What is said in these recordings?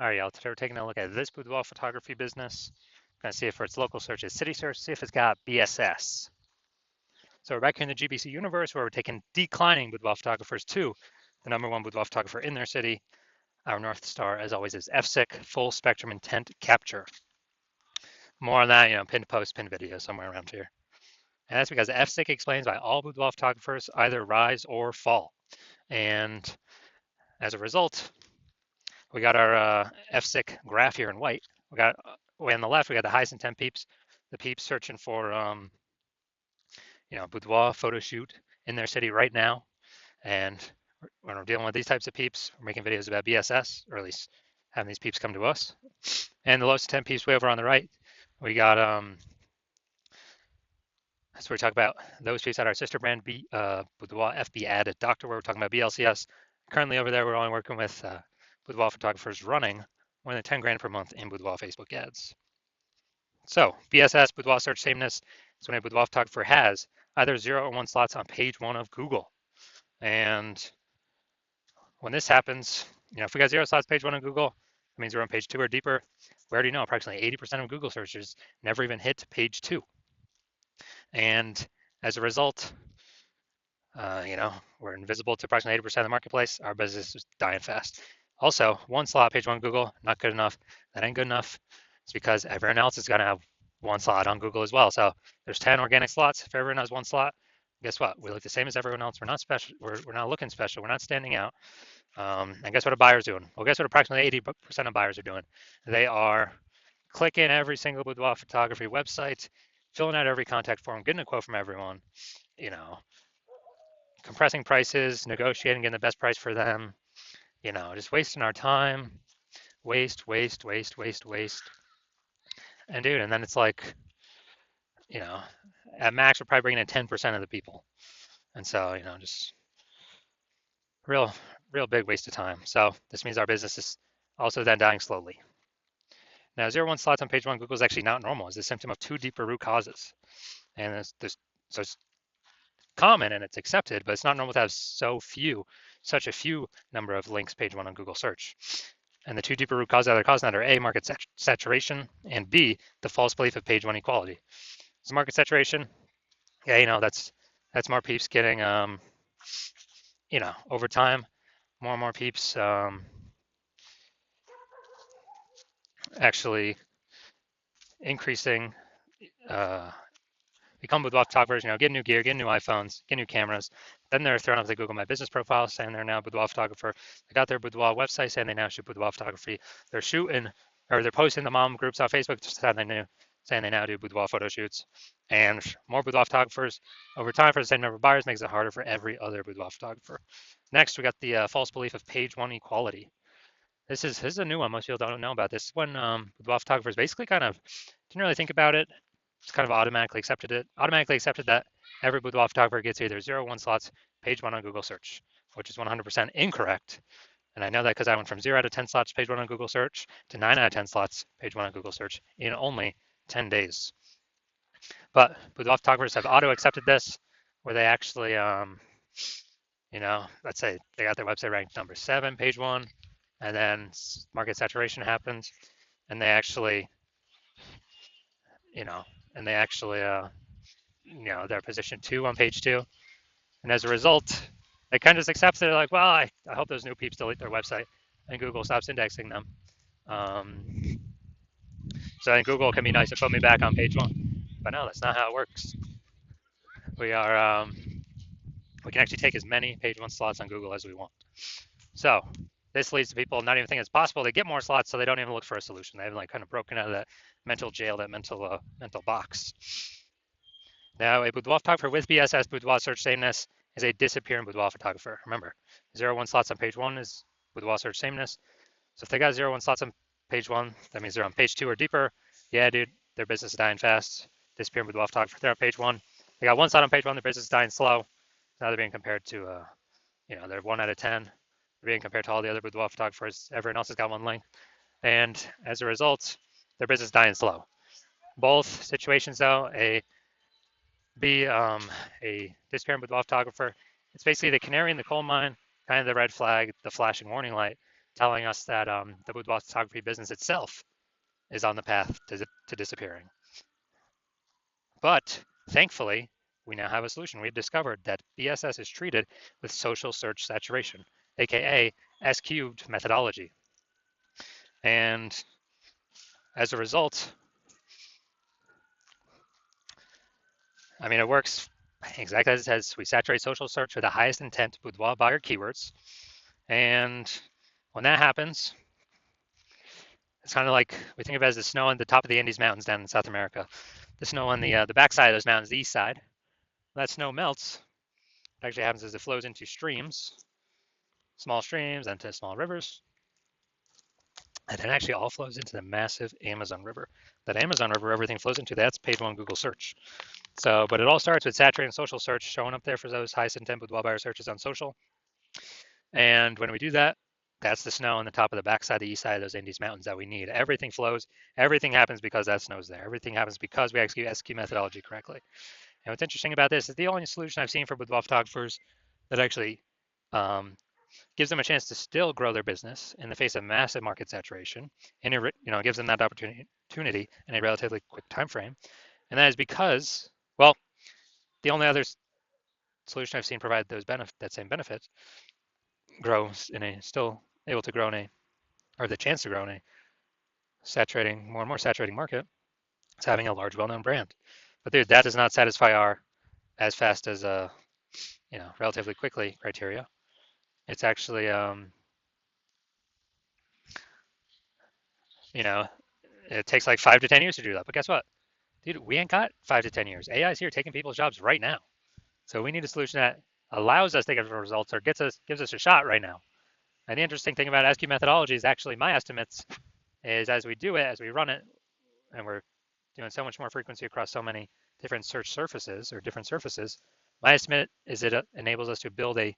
All right, y'all. Today we're taking a look at this boudoir photography business. We're going to see if for its local search is city search, see if it's got BSS. So we're back here in the GBC universe where we're taking declining boudoir photographers to the #1 boudoir photographer in their city. Our North Star, as always, is FSIC, full spectrum intent capture. More on that, pinned post, pinned video somewhere around here. And that's because FSIC explains why all boudoir photographers either rise or fall. And as a result, we got our FSIC graph here in white. We got way on the left, we got the highest intent peeps, the peeps searching for boudoir photo shoot in their city right now. And when we're dealing with these types of peeps, we're making videos about BSS, or at least having these peeps come to us. And the lowest intent peeps way over on the right, we got so we talk about those peeps at our sister brand Boudoir FB Ad Doctor, where we're talking about BLCS. Currently over there, we're only working with boudoir photographers running more than 10 grand per month in boudoir Facebook ads. So BSS, boudoir search sameness, is when a boudoir photographer has either 0 or 1 slots on page 1 of Google. And when this happens, if we got 0 slots page 1 on Google, that means we're on page 2 or deeper. We already know approximately 80% of Google searches never even hit page 2. And as a result, we're invisible to approximately 80% of the marketplace. Our business is dying fast. Also, 1 slot page 1 Google, not good enough. That ain't good enough. It's because everyone else is going to have 1 slot on Google as well. So there's 10 organic slots. If everyone has 1 slot, guess what? We look the same as everyone else. We're not special. We're not looking special. We're not standing out. And guess what a buyer's doing? Well, guess what approximately 80% of buyers are doing? They are clicking every single boudoir photography website, filling out every contact form, getting a quote from everyone, compressing prices, negotiating, getting the best price for them, just wasting our time, waste. And dude, and then it's like, at max, we're probably bringing in 10% of the people. And so, just real, real big waste of time. So this means our business is also then dying slowly. Now, 0 1 slots on page 1 Google is actually not normal. It's a symptom of 2 deeper root causes. And so it's common and it's accepted, but it's not normal to have such a few number of links page 1 on Google search. And the 2 deeper root causes that are causing that are A, market saturation, and B, the false belief of page 1 equality. So market saturation, yeah, that's more peeps getting, over time, more and more peeps actually increasing, become boudoir photographers, get new gear, get new iPhones, get new cameras. Then they're thrown up the Google My Business profile saying they're now a boudoir photographer. They got their boudoir website saying they now shoot boudoir photography. They're posting the mom groups on Facebook saying they now do boudoir photo shoots. And more boudoir photographers over time for the same number of buyers makes it harder for every other boudoir photographer. Next, we got the false belief of page 1 equality. This is a new one. Most people don't know about this. When boudoir photographers basically kind of didn't really think about it, just kind of automatically accepted that every boudoir photographer gets either 0 1 slots page 1 on Google search, which is 100% incorrect. And I know that because I went from 0 out of 10 slots page 1 on Google search to 9 out of 10 slots page 1 on Google search in only 10 days. But boudoir photographers have auto accepted this, where they actually, let's say they got their website ranked number 7 page 1, and then market saturation happens, and they actually, they're position 2 on page 2. And as a result, they kind of just accept it. They're like, well, I hope those new peeps delete their website and Google stops indexing them. So then Google can be nice and put me back on page 1. But no, that's not how it works. We can actually take as many page 1 slots on Google as we want. So this leads to people not even thinking it's possible. They get more slots, so they don't even look for a solution. They haven't kind of broken out of that mental jail, that mental box. Now, a boudoir photographer with BSS boudoir search sameness is a disappearing boudoir photographer. Remember, 0 1 slots on page 1 is boudoir search sameness. So if they got 0 1 slots on page 1, that means they're on page 2 or deeper. Yeah, dude, their business is dying fast. Disappearing boudoir photographer, they're on page 1. They got 1 slot on page 1, their business is dying slow. Now they're being compared to, they're 1 out of 10. They're being compared to all the other boudoir photographers. Everyone else has got 1 link. And as a result, their business is dying slow. Both situations, though, a disappearing boudoir photographer, it's basically the canary in the coal mine, kind of the red flag, the flashing warning light. telling us that the boudoir photography business itself is on the path to disappearing. But thankfully, we now have a solution. We've discovered that BSS is treated with social search saturation, aka S cubed methodology. And as a result, I mean, it works exactly as it says. We saturate social search with the highest intent boudoir buyer keywords. And when that happens, it's kind of like we think of it as the snow on the top of the Andes Mountains down in South America. The snow on the backside of those mountains, the east side. When that snow melts, what actually happens is it flows into streams, small streams, and to small rivers. And it actually all flows into the massive Amazon River. That Amazon River, everything flows into, that's page one Google search. So, but it all starts with saturating social search, showing up there for those highest intent boudoir buyer searches on social. And when we do that, that's the snow on the top of the backside, the east side of those Andes Mountains that we need. Everything flows. Everything happens because that snow's there. Everything happens because we execute SQ methodology correctly. And what's interesting about this is the only solution I've seen for boudoir photographers that actually gives them a chance to still grow their business in the face of massive market saturation, and it gives them that opportunity in a relatively quick time frame. And that is because, well, the only other solution I've seen provide that same benefit grows in a still able to grow in a or the chance to grow in a saturating more and more saturating market is having a large well-known brand. But dude, that does not satisfy our as fast as relatively quickly criteria. It's actually you know it takes like 5 to 10 years to do that. But guess what? Dude, we ain't got 5 to 10 years. AI is here taking people's jobs right now. So we need a solution that allows us to get results or gives us a shot right now. And the interesting thing about SQ methodology is actually my estimates is as we do it, as we run it, and we're doing so much more frequency across so many different search surfaces or different surfaces, my estimate is it enables us to build a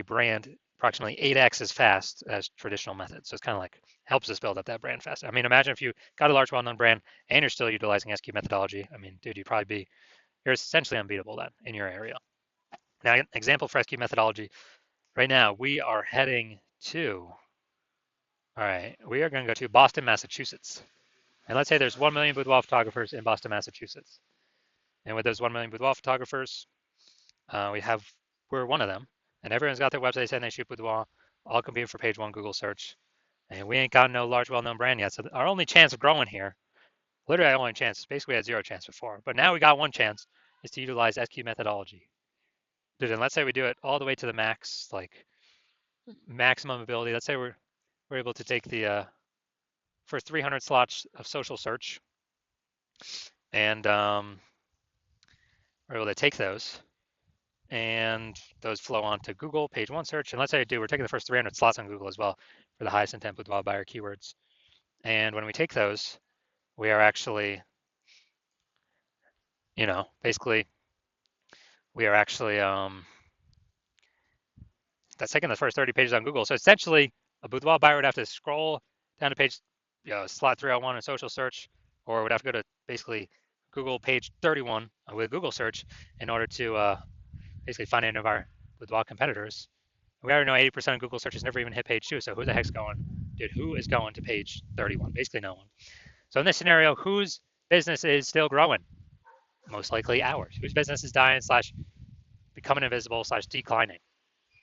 brand approximately 8x as fast as traditional methods. So it's kind of like helps us build up that brand faster. I mean, imagine if you got a large well-known brand and you're still utilizing SQ methodology. I mean, dude, you're essentially unbeatable then in your area. Now, an example for SQ methodology, right now we are heading to, all right, we are going to go to Boston, Massachusetts. And let's say there's 1 million boudoir photographers in Boston, Massachusetts. And with those 1 million boudoir photographers, we're one of them. And everyone's got their website saying they shoot boudoir, all competing for page one Google search. And we ain't got no large well-known brand yet. So our only chance of growing here, literally our only chance, basically we had zero chance before. But now we got one chance, is to utilize SQ methodology. Dude, and let's say we do it all the way to the max, like maximum ability. Let's say we're able to take the first 300 slots of social search, and we're able to take those, and those flow onto Google page one search. And let's say we're taking the first 300 slots on Google as well for the highest intent boudoir buyer keywords. And when we take those, we are actually, basically, we are actually that's taking the first 30 pages on Google. So essentially, a boudoir buyer would have to scroll down to page, slot 301 in social search, or would have to go to basically Google page 31 with Google search in order to basically find any of our boudoir competitors. We already know 80% of Google searches never even hit page 2. So who the heck's going? Dude, who is going to page 31? Basically no one. So in this scenario, whose business is still growing? Most likely ours. Whose business is dying / becoming invisible / declining?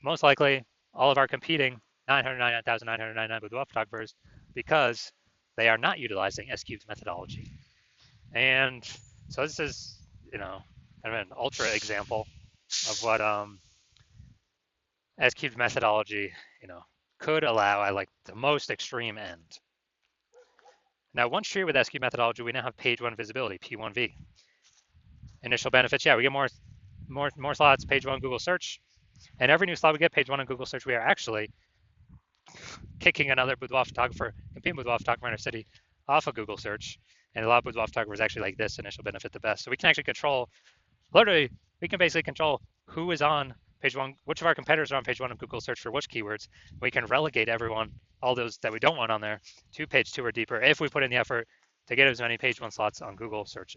Most likely all of our competing 999,999 boudoir photographers because they are not utilizing S-cubed methodology. And so this is, kind of an ultra example of what S-cubed methodology, could allow at like the most extreme end. Now, once treated with S-cubed methodology, we now have page one visibility, P1V. Initial benefits, we get more slots, page one Google search. And every new slot we get, page one on Google search, we are actually kicking another boudoir photographer, competing boudoir photographer in our city off of Google search. And a lot of boudoir photographers actually like this initial benefit the best. So we can actually we can basically control who is on page one, which of our competitors are on page one of Google search for which keywords. We can relegate all those that we don't want on there, to page two or deeper if we put in the effort to get as many page one slots on Google search,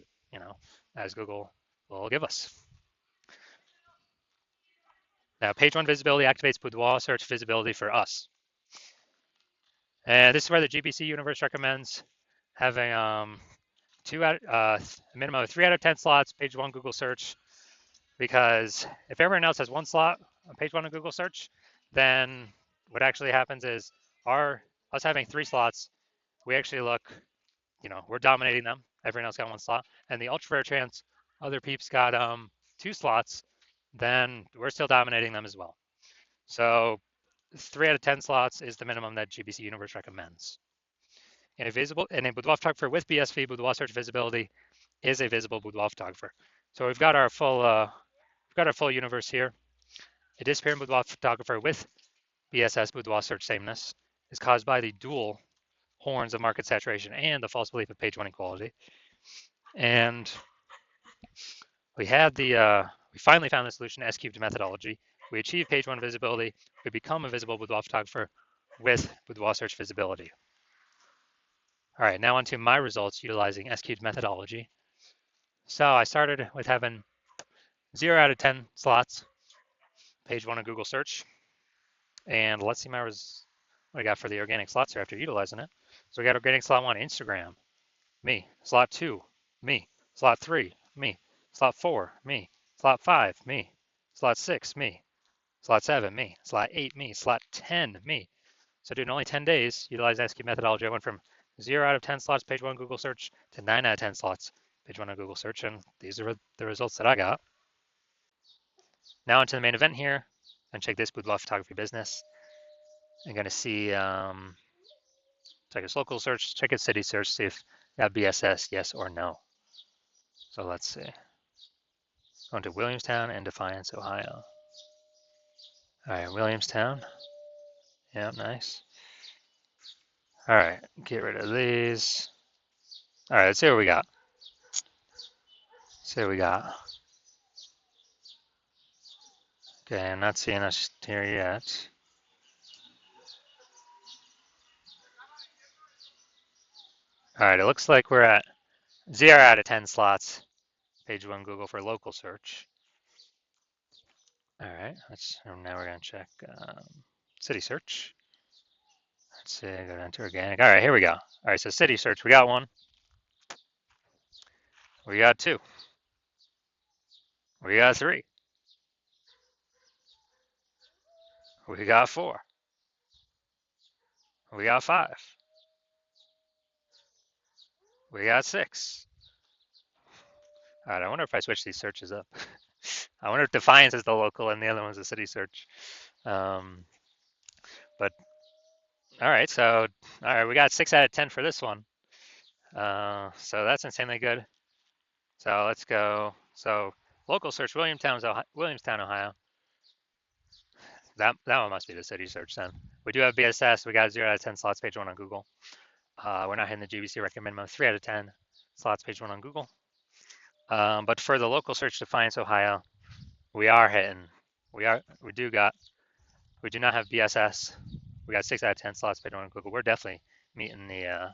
as Google will give us. Now, page one visibility activates boudoir search visibility for us. And this is where the GBC universe recommends having a minimum of 3 out of 10 slots, page one Google search, because if everyone else has one slot on page one of Google search, then what actually happens is us having 3 slots, we actually look, we're dominating them. Everyone else got one slot, and the ultra rare chance other peeps got 2 slots, then we're still dominating them as well. So 3 out of 10 slots is the minimum that GBC Universe recommends. And a boudoir photographer with BSV boudoir search visibility is a visible boudoir photographer. So we've got our full universe here. A disappearing boudoir photographer with BSS boudoir search sameness is caused by the dual horns of market saturation and the false belief of page one equality. And we finally found the solution to S-cubed methodology. We achieve page one visibility. We become a visible boudoir photographer with boudoir search visibility. All right, now onto my results utilizing S-cubed methodology. So I started with having 0 out of 10 slots, page one of Google search. And let's see what I got for the organic slots here after utilizing it. So we got organic slot 1, Instagram, me. Slot 2, me. Slot 3, me. Slot 4, me. Slot 5, me. Slot 6, me. Slot 7, me. Slot 8, me. Slot 10, me. So dude, in only 10 days, utilize SQ methodology, I went from 0 out of 10 slots, page one Google search, to 9 out of 10 slots, page one on Google search, and these are the results that I got. Now into the main event here, and check this boudoir photography business. I'm gonna see, check its local search, check its city search, see if that BSS, yes or no. So let's see. Going to Williamstown and Defiance, Ohio. All right, Williamstown. Yeah, nice. All right, get rid of these. All right, let's see what we got. Okay, I'm not seeing us here yet. All right, it looks like we're at 0 out of 10 slots, page one Google for local search. All right, now we're gonna check city search. Let's see, go down to organic. All right, here we go. All right, so city search, we got 1. We got 2. We got 3. We got 4. We got 5. We got 6. All right, I wonder if I switch these searches up. I wonder if Defiance is the local and the other one's the city search. But all right, so we got 6 out of 10 for this one. So that's insanely good. So let's go. So local search, Williamstown, Ohio. That one must be the city search then. We do have BSS. We got 0 out of 10 slots, page one on Google. We're not hitting the GBC recommend minimum 3 out of 10 slots, page one on Google. But for the local search, Defiance, Ohio, we are hitting. We do not have BSS. We got 6 out of 10 slots, page one on Google. We're definitely meeting the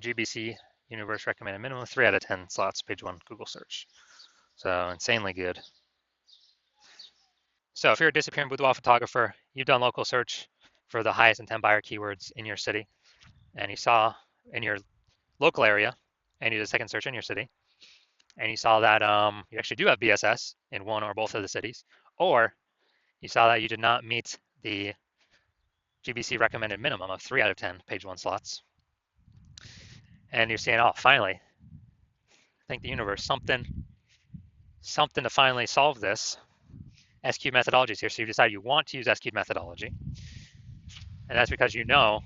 GBC universe recommended minimum 3 out of 10 slots, page one Google search. So insanely good. So if you're a disappearing boudoir photographer, you've done local search for the highest intent buyer keywords in your city, and you saw in your local area, and you did a second search in your city, and you saw that you actually do have BSS in one or both of the cities, or you saw that you did not meet the GBC recommended minimum of 3 out of 10 page one slots, and you're saying, oh, finally, thank the universe, something to finally solve this. SQ methodology is here, so you decide you want to use SQ methodology, and that's because you know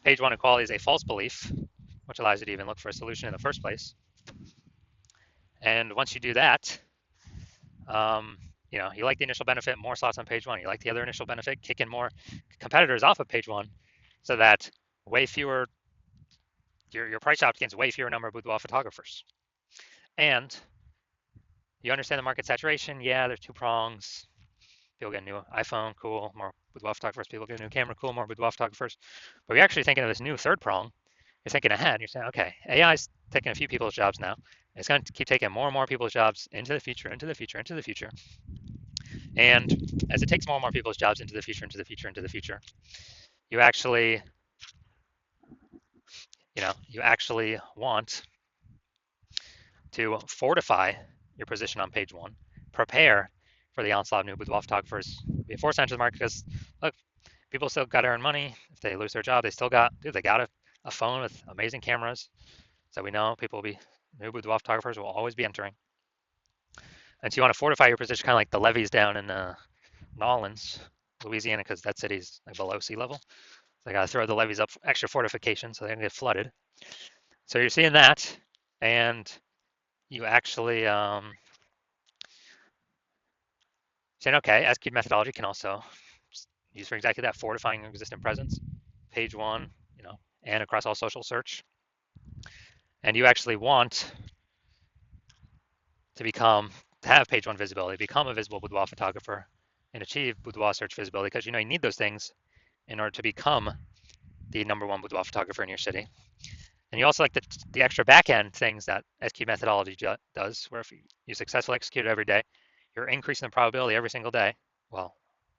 page one equality is a false belief, which allows you to even look for a solution in the first place. And once you do that, you like the initial benefit, more slots on page one. You like the other initial benefit, kicking more competitors off of page one, so that way fewer, your price option gains way fewer number of boudoir photographers. And you understand the market saturation. Yeah, there's 2 prongs. People get a new iPhone, cool, more boudoir photographers. People get a new camera, cool, more boudoir photographers. But you're actually thinking of this new 3rd prong. You're thinking ahead. You're saying, okay, AI is taking a few people's jobs now. It's going to keep taking more and more people's jobs into the future. And as it takes more and more people's jobs into the future, into the future, into the future, you actually, you actually want to fortify your position on page one, prepare for the onslaught of new boudoir photographers before it's entered the market. Because look, people still got to earn money. If they lose their job, they still got, dude, they got a phone with amazing cameras. So we know people will be, new boudoir photographers will always be entering. And so you want to fortify your position, kind of like the levees down in Nolens, Louisiana, because that city's like below sea level. So they got to throw the levees up, extra fortification, so they don't get flooded. So you're seeing that, and you actually saying, okay, SQ methodology can also use for exactly that, fortifying your existing presence, page one, and across all social search. And you actually want to have page one visibility, become a visible boudoir photographer, and achieve boudoir search visibility, because you need those things in order to become the #1 boudoir photographer in your city. And you also like the extra back-end things that SQ methodology does, where if you successfully execute it every day, you're increasing the probability every single day. Well,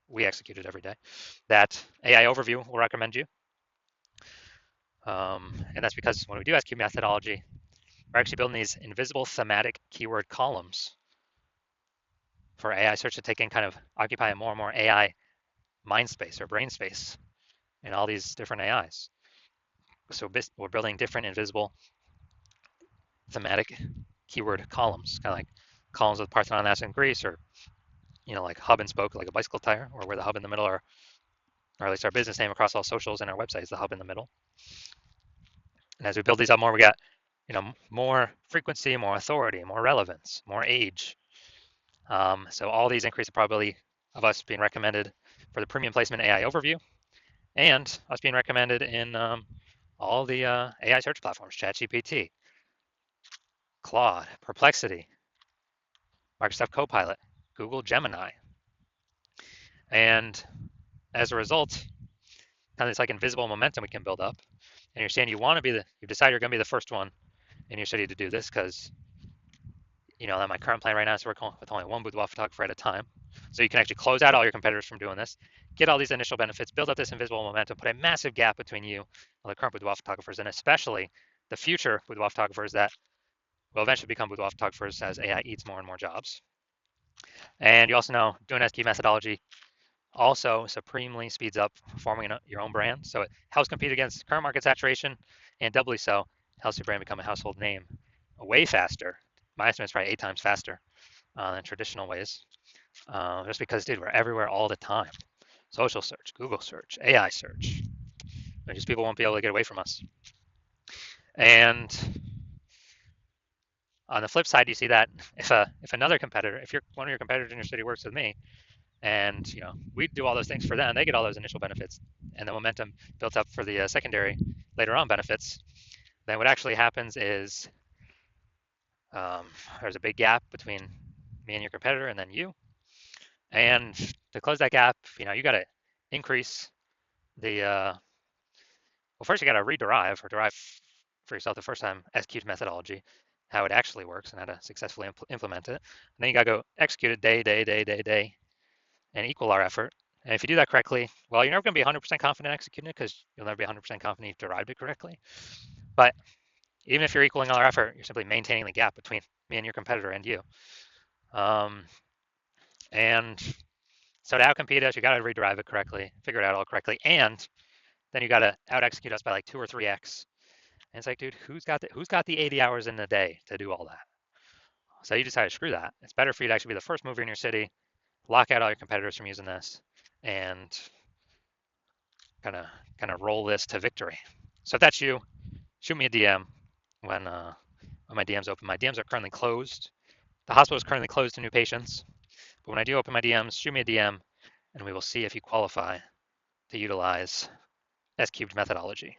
we execute it every day, that AI overview will recommend you. And that's because when we do SQ methodology, we're actually building these invisible thematic keyword columns for AI search to take in, kind of occupy more and more AI mind space or brain space in all these different AIs. So we're building different invisible thematic keyword columns, kind of like columns with Parthenon, Athens, and Greece, or like hub and spoke, like a bicycle tire, or where the hub in the middle, or at least our business name across all socials and our website is the hub in the middle. And as we build these up more, we got more frequency, more authority, more relevance, more age. So all these increase the probability of us being recommended for the premium placement AI overview, and us being recommended in all the AI search platforms, ChatGPT, Claude, Perplexity, Microsoft Copilot, Google Gemini. And as a result, kind of this like invisible momentum we can build up. And you're saying you decide you're going to be the first one in your city to do this, because that my current plan right now is to work with only one boudoir photographer at a time. So you can actually close out all your competitors from doing this, get all these initial benefits, build up this invisible momentum, put a massive gap between you and the current boudoir photographers, and especially the future boudoir photographers that will eventually become boudoir photographers as AI eats more and more jobs. And you also know doing SQ methodology also supremely speeds up forming your own brand. So it helps compete against current market saturation, and doubly so, helps your brand become a household name way faster. My estimate is probably 8 times faster than traditional ways. Just because, dude, we're everywhere all the time. Social search, Google search, AI search. Just people won't be able to get away from us. And on the flip side, you see that if another competitor, if one of your competitors in your city works with me, and we do all those things for them, they get all those initial benefits, and the momentum built up for the secondary later on benefits, then what actually happens is there's a big gap between me and your competitor and then you. And to close that gap, you got to increase the well, first you got to rederive or derive for yourself the first time SQ methodology, how it actually works and how to successfully implement it. And then you got to go execute it day, and equal our effort. And if you do that correctly, well, you're never going to be 100% confident executing it, because you'll never be 100% confident you've derived it correctly. But even if you're equaling all our effort, you're simply maintaining the gap between me and your competitor and you. And so to outcompete us, you got to rederive it correctly, figure it out all correctly, and then you got to out execute us by like 2 or 3x. And it's like, dude, who's got the 80 hours in the day to do all that? So you decide to screw that. It's better for you to actually be the first mover in your city, lock out all your competitors from using this, and kind of roll this to victory. So if that's you, shoot me a DM when my DMs open. My DMs are currently closed. The hospital is currently closed to new patients. But when I do open my DMs, shoot me a DM, and we will see if you qualify to utilize S-cubed methodology.